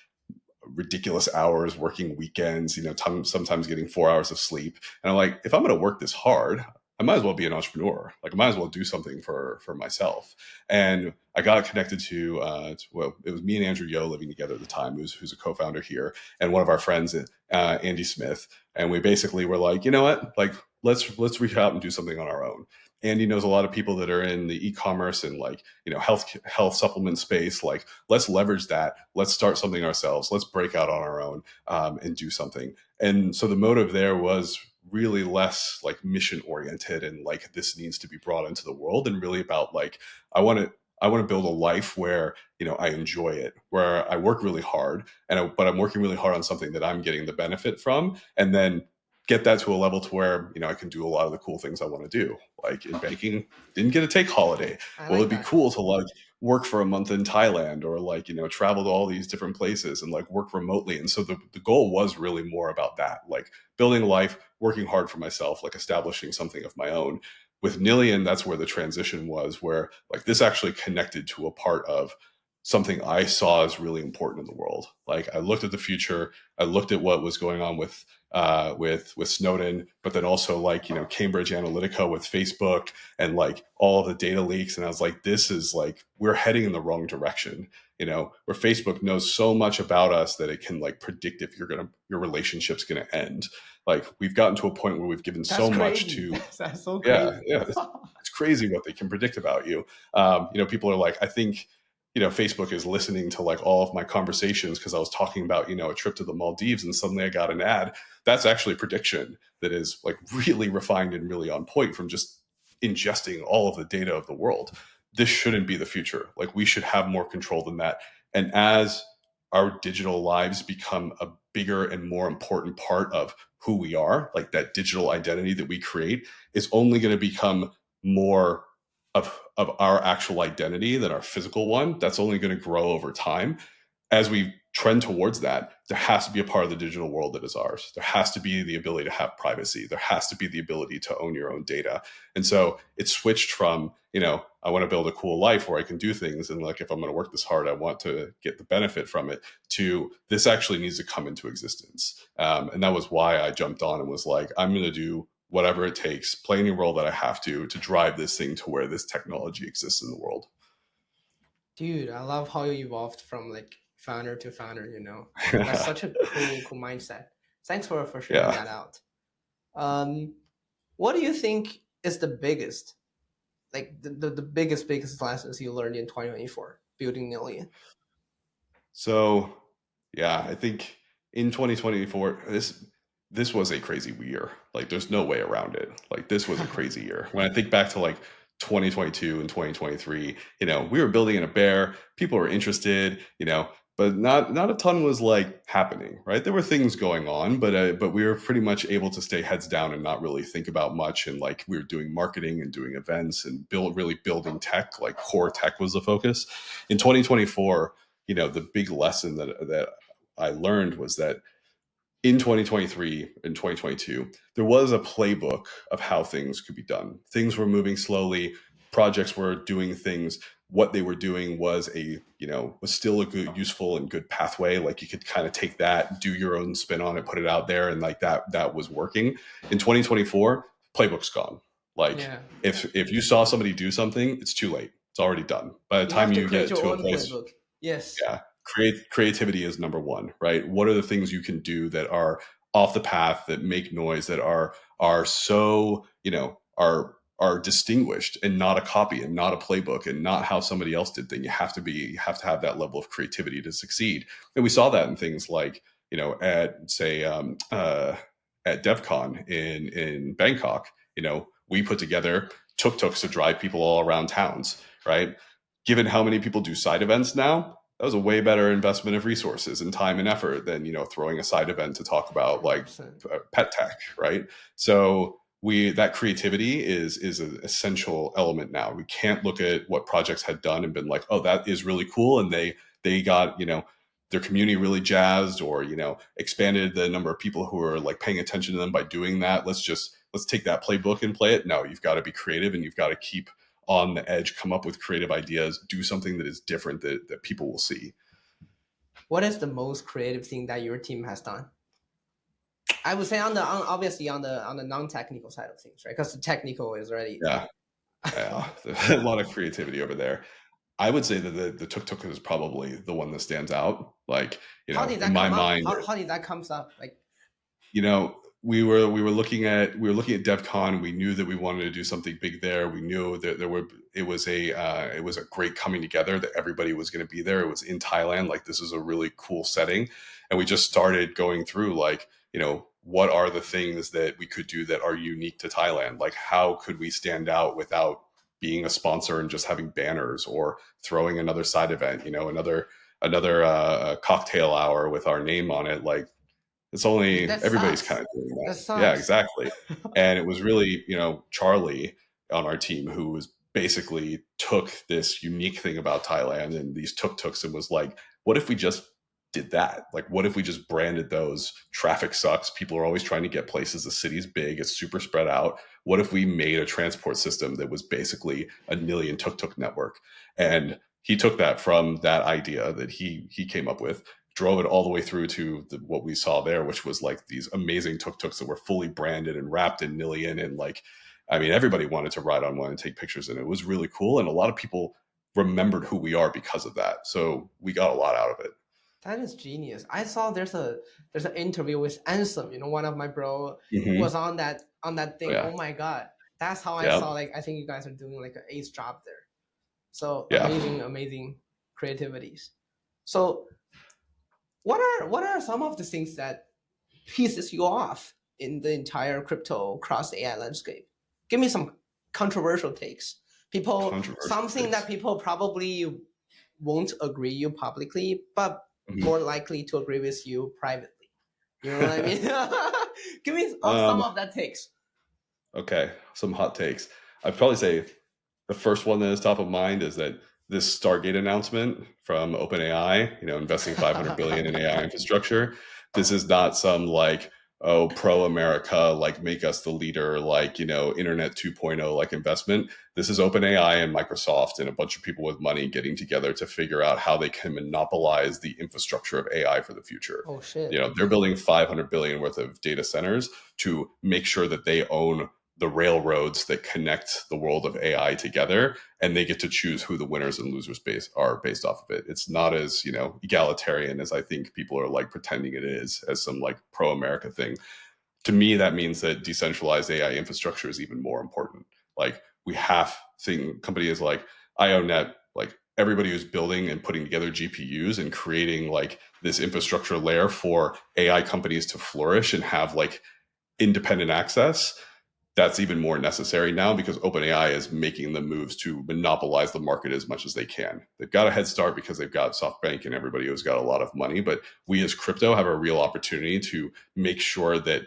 [SPEAKER 2] ridiculous hours, working weekends, sometimes getting 4 hours of sleep. And I'm like, if I'm going to work this hard, I might as well be an entrepreneur. Like I might as well do something for myself. And I got connected well, it was me and Andrew Yo living together at the time, who's a co-founder here, and one of our friends, Andy Smith. And we basically were like, you know what, like let's reach out and do something on our own. Andy knows a lot of people that are in the e-commerce and like health supplement space. Like let's leverage that. Let's start something ourselves. Let's break out on our own and do something. And so the motive there was really less like mission oriented and like this needs to be brought into the world, and really about like I want to I want to build a life where I enjoy it, where I work really hard, but I'm working really hard on something that I'm getting the benefit from, and then get that to a level to where I can do a lot of the cool things I want to do. Like in banking, didn't get to take holiday.
[SPEAKER 1] I
[SPEAKER 2] Well,
[SPEAKER 1] like
[SPEAKER 2] it'd be
[SPEAKER 1] that.
[SPEAKER 2] cool to like work for a month in Thailand, or like travel to all these different places and like work remotely. And so the goal was really more about that, like building life, working hard for myself, like establishing something of my own. With Nillion, that's where the transition was, where like this actually connected to a part of something I saw as really important in the world. Like I looked at the future, I looked at what was going on with with Snowden, but then also like Cambridge Analytica with Facebook and like all of the data leaks. And I was like, this is like we're heading in the wrong direction. Where Facebook knows so much about us that it can like predict if your relationship's gonna end. Like we've gotten to a point where we've given
[SPEAKER 1] That's
[SPEAKER 2] so much
[SPEAKER 1] crazy.
[SPEAKER 2] to
[SPEAKER 1] That's so
[SPEAKER 2] yeah,
[SPEAKER 1] crazy.
[SPEAKER 2] yeah. It's crazy what they can predict about you. People are like, I think, Facebook is listening to like all of my conversations because I was talking about, a trip to the Maldives and suddenly I got an ad. That's actually prediction that is like really refined and really on point from just ingesting all of the data of the world. This shouldn't be the future. Like we should have more control than that. And as our digital lives become a bigger and more important part of who we are, like that digital identity that we create, is only going to become more of our actual identity than our physical one. That's only going to grow over time. As we trend towards that, there has to be a part of the digital world that is ours. There has to be the ability to have privacy. There has to be the ability to own your own data. And so it switched from, I want to build a cool life where I can do things. And like, if I'm going to work this hard, I want to get the benefit from it, to this actually needs to come into existence. And that was why I jumped on and was like, I'm going to do whatever it takes, play any role that I have to drive this thing to where this technology exists in the world.
[SPEAKER 1] Dude, I love how you evolved from like founder to founder, That's such a cool mindset. Thanks for sharing
[SPEAKER 2] Yeah.
[SPEAKER 1] that out. Um, what do you think is the biggest, like the biggest lessons you learned in 2024 building Nillion?
[SPEAKER 2] So, yeah, I think in 2024, this was a crazy year. Like, there's no way around it. Like, this was a crazy year. When I think back to like 2022 and 2023, we were building in a bear. People were interested, but not a ton was like happening. Right, there were things going on, but we were pretty much able to stay heads down and not really think about much. And like we were doing marketing and doing events and really building tech. Like core tech was the focus. In 2024, the big lesson that I learned was that in 2023 and 2022, there was a playbook of how things could be done. Things were moving slowly. Projects were doing things. What they were doing was was still a good, useful and good pathway. Like you could kind of take that, do your own spin on it, put it out there. And like that was working. In 2024, playbook's gone. Like
[SPEAKER 1] Yeah,
[SPEAKER 2] if you saw somebody do something, it's too late. It's already done. By the
[SPEAKER 1] you
[SPEAKER 2] time
[SPEAKER 1] have to
[SPEAKER 2] you
[SPEAKER 1] create
[SPEAKER 2] get
[SPEAKER 1] your
[SPEAKER 2] to a
[SPEAKER 1] own
[SPEAKER 2] place,
[SPEAKER 1] playbook. Yes.
[SPEAKER 2] yeah, creativity is number one, right? What are the things you can do that are off the path, that make noise, that are so are distinguished and not a copy and not a playbook and not how somebody else did things. You have to have that level of creativity to succeed. And we saw that in things like at say at DevCon in Bangkok. We put together tuk-tuks to drive people all around towns, right? Given how many people do side events now, that was a way better investment of resources and time and effort than throwing a side event to talk about like
[SPEAKER 1] 100%.
[SPEAKER 2] pet tech, right? So that creativity is an essential element now. We can't look at what projects had done and been like, oh, that is really cool, and they got their community really jazzed, or expanded the number of people who are like paying attention to them by doing that. Let's take that playbook and play it. No, you've got to be creative and you've got to keep on the edge, come up with creative ideas, do something that is different that people will see.
[SPEAKER 1] What is the most creative thing that your team has done? I would say obviously on the non-technical side of things, right? Because the technical is already.
[SPEAKER 2] Yeah, yeah, a lot of creativity over there. I would say that the tuk tuk is probably the one that stands out. Like
[SPEAKER 1] How did
[SPEAKER 2] in
[SPEAKER 1] that
[SPEAKER 2] my
[SPEAKER 1] come up?
[SPEAKER 2] mind,
[SPEAKER 1] How did that comes up? Like,
[SPEAKER 2] we were looking at DevCon. We knew that we wanted to do something big there. We knew that it was a great coming together, that everybody was going to be there. It was in Thailand. Like this is a really cool setting, and we just started going through like what are the things that we could do that are unique to Thailand? Like how could we stand out without being a sponsor and just having banners, or throwing another side event, another cocktail hour with our name on it. Like it's only
[SPEAKER 1] that
[SPEAKER 2] everybody's kind
[SPEAKER 1] sucks.
[SPEAKER 2] of doing
[SPEAKER 1] That
[SPEAKER 2] that. Yeah,
[SPEAKER 1] sucks.
[SPEAKER 2] exactly. And it was really, Charlie on our team who was basically took this unique thing about Thailand and these tuk-tuks and was like, what if we just did that? Like, what if we just branded those? Traffic sucks. People are always trying to get places. The city's big. It's super spread out. What if we made a transport system that was basically a Nillion tuk-tuk network? And he took that from that idea that he came up with, drove it all the way through to what we saw there, which was like these amazing tuk-tuks that were fully branded and wrapped in Nillion. And like, I mean, everybody wanted to ride on one and take pictures, and it was really cool. And a lot of people remembered who we are because of that. So we got a lot out of it.
[SPEAKER 1] That is genius. I saw there's an interview with Ansem. You know, one of my bro was
[SPEAKER 2] Mm-hmm.
[SPEAKER 1] on that
[SPEAKER 2] Oh,
[SPEAKER 1] thing.
[SPEAKER 2] yeah.
[SPEAKER 1] Oh my god, that's how I
[SPEAKER 2] Yeah.
[SPEAKER 1] saw. Like, I think you guys are doing like an ace job there. So
[SPEAKER 2] Yeah.
[SPEAKER 1] amazing creativities. So what are some of the things that pisses you off in the entire crypto cross AI landscape? Give me some controversial takes. People,
[SPEAKER 2] Controversial
[SPEAKER 1] something that
[SPEAKER 2] takes.
[SPEAKER 1] people probably won't agree you publicly, but more
[SPEAKER 2] Mhm.
[SPEAKER 1] likely to agree with you privately. You know what I mean? Give me some
[SPEAKER 2] um,
[SPEAKER 1] of that takes.
[SPEAKER 2] okay, some hot takes. I'd probably say the first one that is top of mind is that this Stargate announcement from OpenAI, investing 500 billion in AI infrastructure. This is not some like, oh, pro America, like make us the leader, like, Internet 2.0 like investment. This is OpenAI and Microsoft and a bunch of people with money getting together to figure out how they can monopolize the infrastructure of AI for the future.
[SPEAKER 1] Oh shit.
[SPEAKER 2] They're building 500 billion worth of data centers to make sure that they own the railroads that connect the world of AI together, and they get to choose who the winners and losers are based off of it. It's not as egalitarian as I think people are like pretending it is, as some like pro America thing. To me, that means that decentralized AI infrastructure is even more important. Like we have companies like IONET, like everybody who's building and putting together GPUs and creating like this infrastructure layer for AI companies to flourish and have like independent access. That's even more necessary now because OpenAI is making the moves to monopolize the market as much as they can. They've got a head start because they've got SoftBank and everybody who's got a lot of money, but we as crypto have a real opportunity to make sure that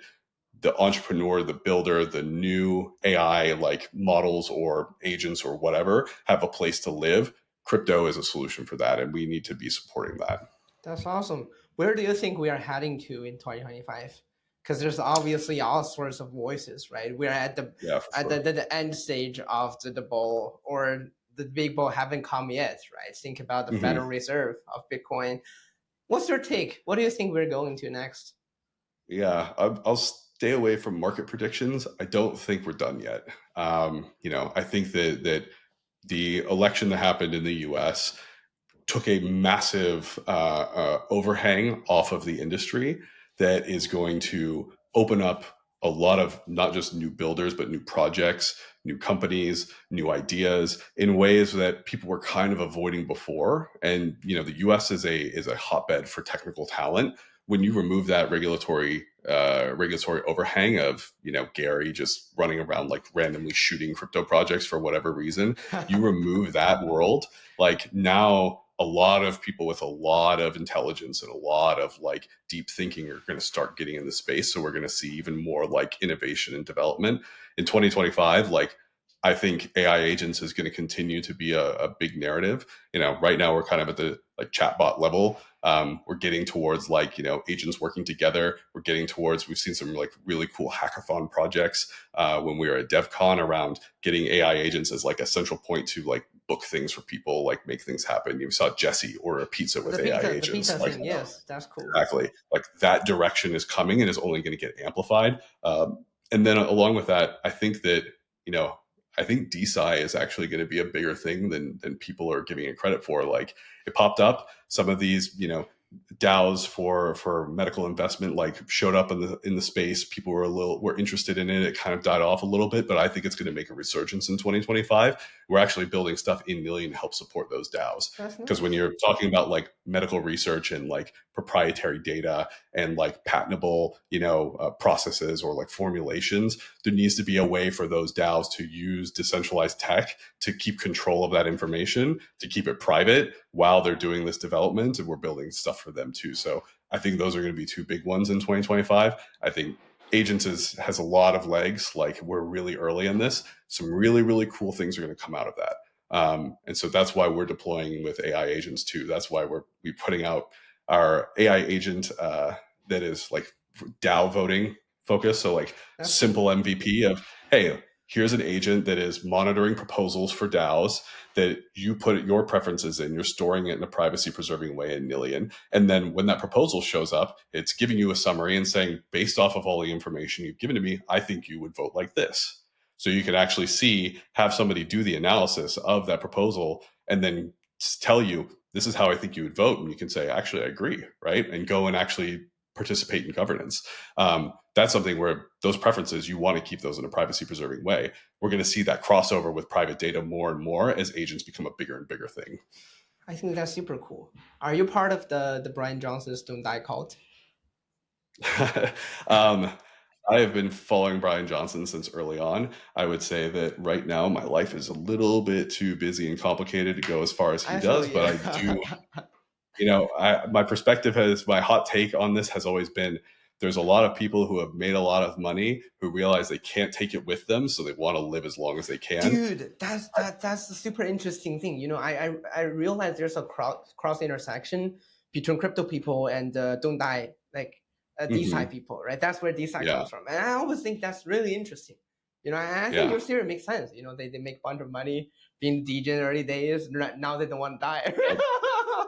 [SPEAKER 2] the entrepreneur, the builder, the new AI like models or agents or whatever have a place to live. Crypto is a solution for that, and we need to be supporting that.
[SPEAKER 1] That's awesome. Where do you think we are heading to in 2025? Because there's obviously all sorts of voices, right? We're at
[SPEAKER 2] Yeah, for sure.
[SPEAKER 1] the end stage of the bull, or the big bull haven't come yet, right? Think about the Federal
[SPEAKER 2] Mm-hmm.
[SPEAKER 1] Reserve of Bitcoin. What's your take? What do you think we're going to next?
[SPEAKER 2] Yeah, I'll stay away from market predictions. I don't think we're done yet. I think that the election that happened in the U.S. took a massive overhang off of the industry that is going to open up a lot of not just new builders, but new projects, new companies, new ideas in ways that people were kind of avoiding before. And the U.S. is a hotbed for technical talent. When you remove that regulatory overhang of Gary just running around like randomly shooting crypto projects for whatever reason, you remove that world, like now a lot of people with a lot of intelligence and a lot of like deep thinking are going to start getting in the space. So we're going to see even more like innovation and development in 2025. Like I think AI agents is going to continue to be a big narrative. Right now we're kind of at the like chatbot level. We're getting towards like agents working together. We've seen some like really cool hackathon projects when we were at DevCon around getting AI agents as like a central point to like book things for people, like make things happen. You saw Jesse order a pizza with AI
[SPEAKER 1] The
[SPEAKER 2] agents.
[SPEAKER 1] beta
[SPEAKER 2] Like
[SPEAKER 1] thing, yes, that's cool.
[SPEAKER 2] exactly, like that direction is coming and is only going to get amplified. And then along with that, I think that you know, I think DeSci is actually going to be a bigger thing than people are giving it credit for. Like it popped up. Some of these, DAOs for medical investment like showed up in the space. People were interested in it. It kind of died off a little bit, but I think it's going to make a resurgence in 2025. We're actually building stuff in Nillion to help support those DAOs.
[SPEAKER 1] That's
[SPEAKER 2] Because when
[SPEAKER 1] nice.
[SPEAKER 2] you're talking about like medical research and like proprietary data and like patentable, processes or like formulations, there needs to be a way for those DAOs to use decentralized tech to keep control of that information, to keep it private while they're doing this development. And we're building stuff for them too. So I think those are going to be two big ones in 2025. I think agents has a lot of legs. Like we're really early in this. Some really, really cool things are going to come out of that. And so that's why we're deploying with AI agents too. That's why we're putting out our AI agent that is like DAO voting focus. So like
[SPEAKER 1] That's
[SPEAKER 2] simple
[SPEAKER 1] cool.
[SPEAKER 2] MVP of, hey, here's an agent that is monitoring proposals for DAOs that you put your preferences in. You're storing it in a privacy preserving way in Nillion. And then when that proposal shows up, it's giving you a summary and saying, based off of all the information you've given to me, I think you would vote like this. So you can actually have somebody do the analysis of that proposal and then tell you, this is how I think you would vote. And you can say, actually, I agree, right? And go and actually participate in governance. That's something where those preferences, you want to keep those in a privacy preserving way. We're going to see that crossover with private data more and more as agents become a bigger and bigger thing.
[SPEAKER 1] I think that's super cool. Are you part of the Brian Johnson's Don't Die cult?
[SPEAKER 2] I have been following Brian Johnson since early on. I would say that right now my life is a little bit too busy and complicated to go as far as he
[SPEAKER 1] I feel
[SPEAKER 2] does,
[SPEAKER 1] you.
[SPEAKER 2] but I do, my perspective my hot take on this has always been there's a lot of people who have made a lot of money who realize they can't take it with them, so they want to live as long as they can.
[SPEAKER 1] Dude, that's a super interesting thing. I realize there's a cross intersection between crypto people and don't die like DeFi
[SPEAKER 2] Hmm.
[SPEAKER 1] people, right? That's where DeFi
[SPEAKER 2] Yeah,
[SPEAKER 1] comes from, and I always think that's really interesting. I think
[SPEAKER 2] yeah.
[SPEAKER 1] your theory makes sense. They make a bunch of money being DJ in the early days. Now they don't want to die.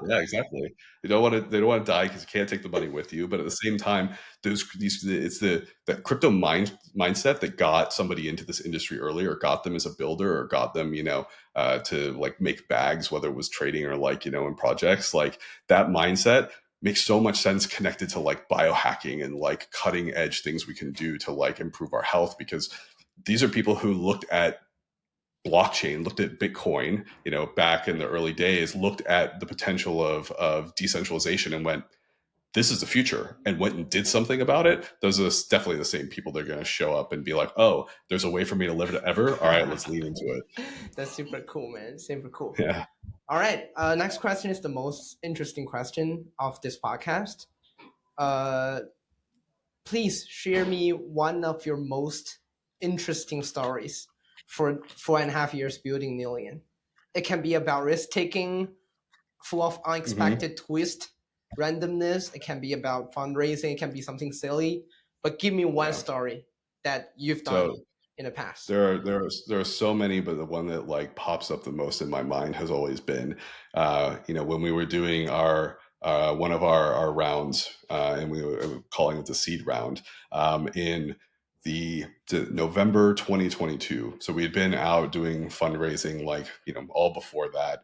[SPEAKER 2] Yeah, exactly. They don't want to die because you can't take the money with you. But at the same time, it's the crypto mindset that got somebody into this industry early, or got them as a builder, or got them, to like make bags, whether it was trading or like, in projects. Like that mindset makes so much sense connected to like biohacking and like cutting edge things we can do to like improve our health, because these are people who looked at blockchain, looked at Bitcoin, back in the early days, looked at the potential of decentralization and went, this is the future, and went and did something about it. Those are definitely the same people that are going to show up and be like, oh, there's a way for me to live forever. All right, let's lean into it.
[SPEAKER 1] That's super cool, man. Super cool.
[SPEAKER 2] Yeah.
[SPEAKER 1] All right. Next question is the most interesting question of this podcast. Uh, Please share me one of your most interesting stories for 4.5 years building Nillion. It can be about risk taking, full of
[SPEAKER 2] Hmm.
[SPEAKER 1] unexpected twist, randomness. It can be about fundraising. It can be something silly. But give me one
[SPEAKER 2] Yeah.
[SPEAKER 1] story that you've done
[SPEAKER 2] So
[SPEAKER 1] in the past.
[SPEAKER 2] there are so many, but the one that like pops up the most in my mind has always been, when we were doing our one of our rounds, and we were calling it the seed round, in the November 2022. So we had been out doing fundraising, like, all before that.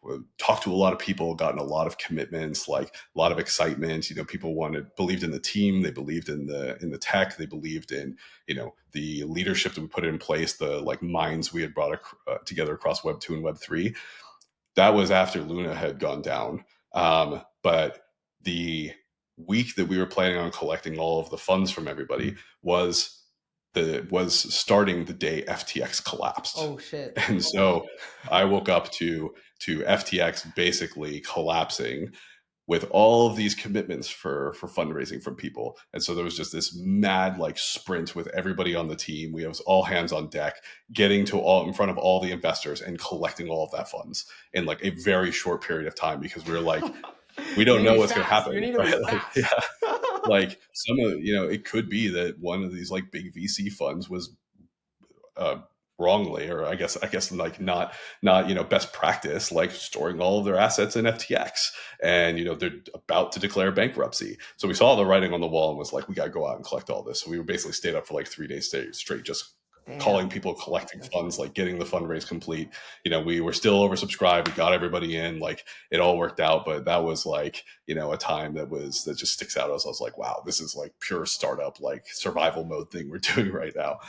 [SPEAKER 2] We talked to a lot of people, gotten a lot of commitments, like a lot of excitement. People believed in the team, they believed in the tech, they believed in, the leadership that we put in place, the like minds we had brought together across Web 2 and Web 3. That was after Luna had gone down. But the week that we were planning on collecting all of the funds from everybody was starting the day FTX collapsed.
[SPEAKER 1] Oh shit.
[SPEAKER 2] And so I woke up to FTX basically collapsing with all of these commitments for fundraising from people. And so there was just this mad like sprint with everybody on the team. We was all hands on deck, getting to all in front of all the investors and collecting all of that funds in like a very short period of time, because we were like, we
[SPEAKER 1] You
[SPEAKER 2] don't
[SPEAKER 1] need to
[SPEAKER 2] know
[SPEAKER 1] be
[SPEAKER 2] what's going to
[SPEAKER 1] fast. You
[SPEAKER 2] happen.
[SPEAKER 1] need to be
[SPEAKER 2] Right? Like, yeah,
[SPEAKER 1] fast.
[SPEAKER 2] like some of, it could be that one of these like big VC funds was uh, wrongly, or I guess like not best practice, like storing all of their assets in FTX, and they're about to declare bankruptcy. So we saw the writing on the wall and was like, we got to go out and collect all this. So we basically stayed up for like 3 days straight, just calling
[SPEAKER 1] Damn.
[SPEAKER 2] people, collecting
[SPEAKER 1] That's
[SPEAKER 2] funds,
[SPEAKER 1] crazy.
[SPEAKER 2] like getting the fundraise complete. We were still oversubscribed. We got everybody in, like it all worked out. But that was like, a time that just sticks out as I was like, wow, this is like pure startup, like survival mode thing we're doing right now.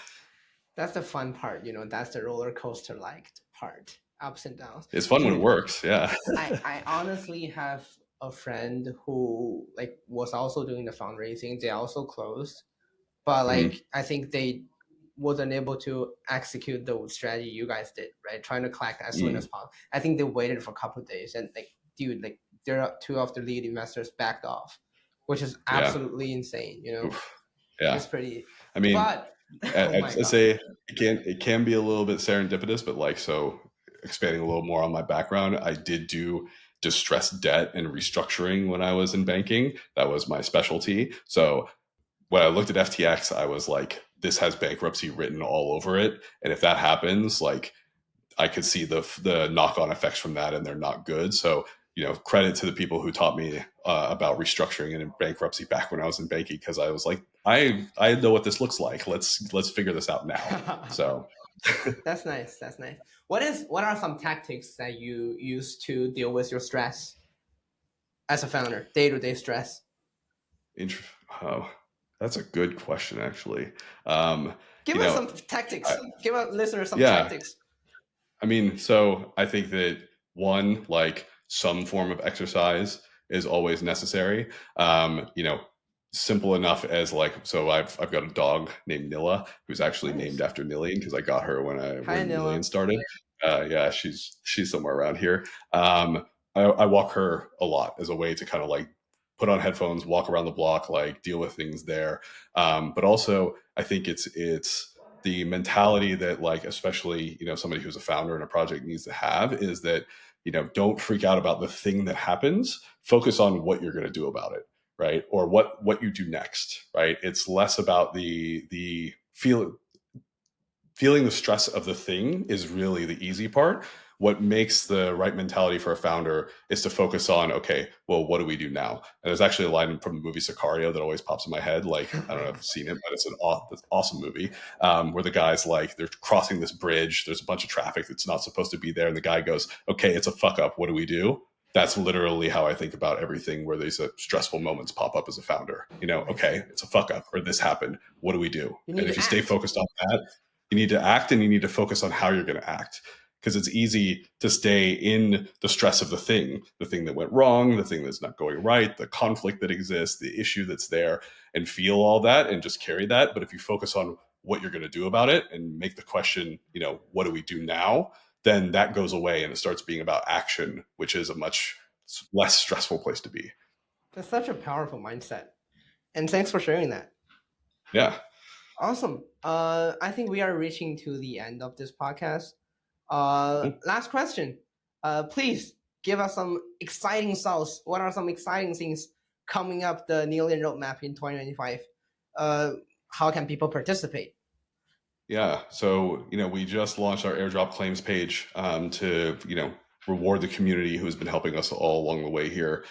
[SPEAKER 1] That's the fun part. That's the roller coaster like part. Ups and downs.
[SPEAKER 2] It's fun when it
[SPEAKER 1] Dude,
[SPEAKER 2] works. Yeah.
[SPEAKER 1] I honestly have a friend who like was also doing the fundraising. They also closed, but
[SPEAKER 2] Mhm.
[SPEAKER 1] like I think they wasn't able to execute the strategy you guys did, right? Trying to collect as soon as
[SPEAKER 2] Mm.
[SPEAKER 1] possible. I think they waited for a couple of days, and like, dude, like there are two of the lead investors backed off, which is
[SPEAKER 2] Yeah.
[SPEAKER 1] absolutely insane.
[SPEAKER 2] Oof. Yeah.
[SPEAKER 1] It's pretty,
[SPEAKER 2] I mean,
[SPEAKER 1] but oh
[SPEAKER 2] I'd
[SPEAKER 1] my god.
[SPEAKER 2] say it can be a little bit serendipitous, but like, so expanding a little more on my background, I did do distressed debt and restructuring when I was in banking. That was my specialty. So when I looked at FTX, I was like, this has bankruptcy written all over it. And if that happens, like I could see the knock on effects from that, and they're not good. So credit to the people who taught me about restructuring and bankruptcy back when I was in banking, because I was like, I know what this looks like. Let's figure this out now. So
[SPEAKER 1] That's nice. That's nice. What are some tactics that you use to deal with your stress as a founder, day to day stress?
[SPEAKER 2] oh, that's a good question, actually. Um,
[SPEAKER 1] Give
[SPEAKER 2] you
[SPEAKER 1] us
[SPEAKER 2] know,
[SPEAKER 1] some
[SPEAKER 2] I,
[SPEAKER 1] tactics. Give our listeners some
[SPEAKER 2] yeah,
[SPEAKER 1] tactics.
[SPEAKER 2] I mean, so I think that one, like some form of exercise is always necessary. Simple enough as like, so I've got a dog named Nilla, who's actually named
[SPEAKER 1] Nice.
[SPEAKER 2] after Nillion, because I got her
[SPEAKER 1] Hi,
[SPEAKER 2] when Nillion
[SPEAKER 1] Nilla.
[SPEAKER 2] started. Yeah, she's somewhere around here. I walk her a lot as a way to kind of like put on headphones, walk around the block, like deal with things there. But also, I think it's the mentality that, like, especially somebody who's a founder in a project needs to have, is that don't freak out about the thing that happens. Focus on what you're going to do about it, right? Or what you do next, right? It's less about the feeling the stress of the thing is really the easy part. What makes the right mentality for a founder is to focus on, okay, well, what do we do now? And there's actually a line from the movie Sicario that always pops in my head. Like, I don't know if you've seen it, but it's an awesome movie, where the guy's like, they're crossing this bridge. There's a bunch of traffic that's not supposed to be there. And the guy goes, okay, it's a fuck up. What do we do? That's literally how I think about everything where these stressful moments pop up as a founder.
[SPEAKER 1] Nice.
[SPEAKER 2] Okay, it's a fuck up, or this happened. What do we do?
[SPEAKER 1] You
[SPEAKER 2] And
[SPEAKER 1] need
[SPEAKER 2] if
[SPEAKER 1] to
[SPEAKER 2] you stay
[SPEAKER 1] act.
[SPEAKER 2] focused on that, you need to act, and you need to focus on how you're going to act, because it's easy to stay in the stress of the thing that went wrong, the thing that's not going right, the conflict that exists, the issue that's there, and feel all that and just carry that. But if you focus on what you're going to do about it and make the question, what do we do now? Then that goes away and it starts being about action, which is a much less stressful place to be.
[SPEAKER 1] That's such a powerful mindset. And thanks for sharing that.
[SPEAKER 2] Yeah.
[SPEAKER 1] Awesome. I think we are reaching to the end of this podcast. Last question. Please give us some exciting thoughts. What are some exciting things coming up the Nillion roadmap in 2025? Uh, how can people participate?
[SPEAKER 2] Yeah. So, we just launched our airdrop claims page, to, reward the community who's been helping us all along the way here.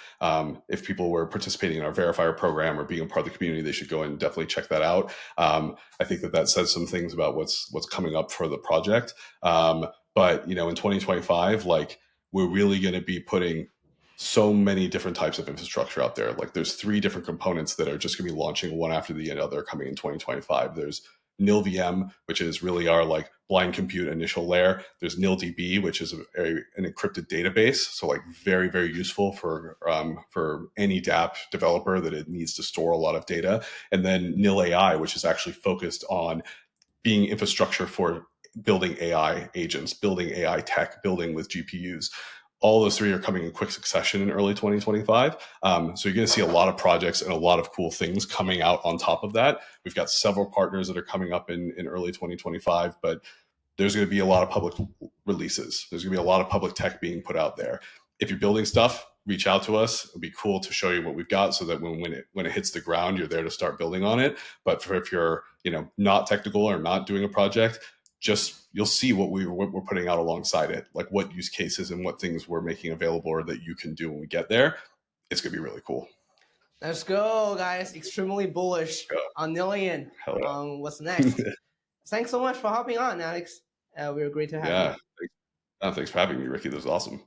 [SPEAKER 2] If people were participating in our verifier program or being a part of the community, they should go and definitely check that out. I think that says some things about what's coming up for the project. But, in 2025, like, we're really going to be putting so many different types of infrastructure out there. Like, there's 3 different components that are just going to be launching one after the other coming in 2025. There's NilVM, which is really our like blind compute initial layer. There's NilDB, which is an encrypted database, so like very very useful for any DApp developer that it needs to store a lot of data. And then NilAI, which is actually focused on being infrastructure for building AI agents, building AI tech, building with GPUs. All those 3 are coming in quick succession in early 2025. So you're going to see a lot of projects and a lot of cool things coming out on top of that. We've got several partners that are coming up in early 2025, but there's going to be a lot of public releases. There's going to be a lot of public tech being put out there. If you're building stuff, reach out to us. It'll be cool to show you what we've got, so that when it hits the ground, you're there to start building on it. But if you're not technical or not doing a project, just you'll see what we're putting out alongside it, like what use cases and what things we're making available or that you can do when we get there. It's going to be really cool.
[SPEAKER 1] Let's go, guys. Extremely bullish
[SPEAKER 2] Go.
[SPEAKER 1] on Nillion.
[SPEAKER 2] Hell
[SPEAKER 1] What's
[SPEAKER 2] yeah.
[SPEAKER 1] next? Thanks so much for hopping on, Alex. We were great to have you.
[SPEAKER 2] Yeah. Thanks for having me, Ricky. That was awesome.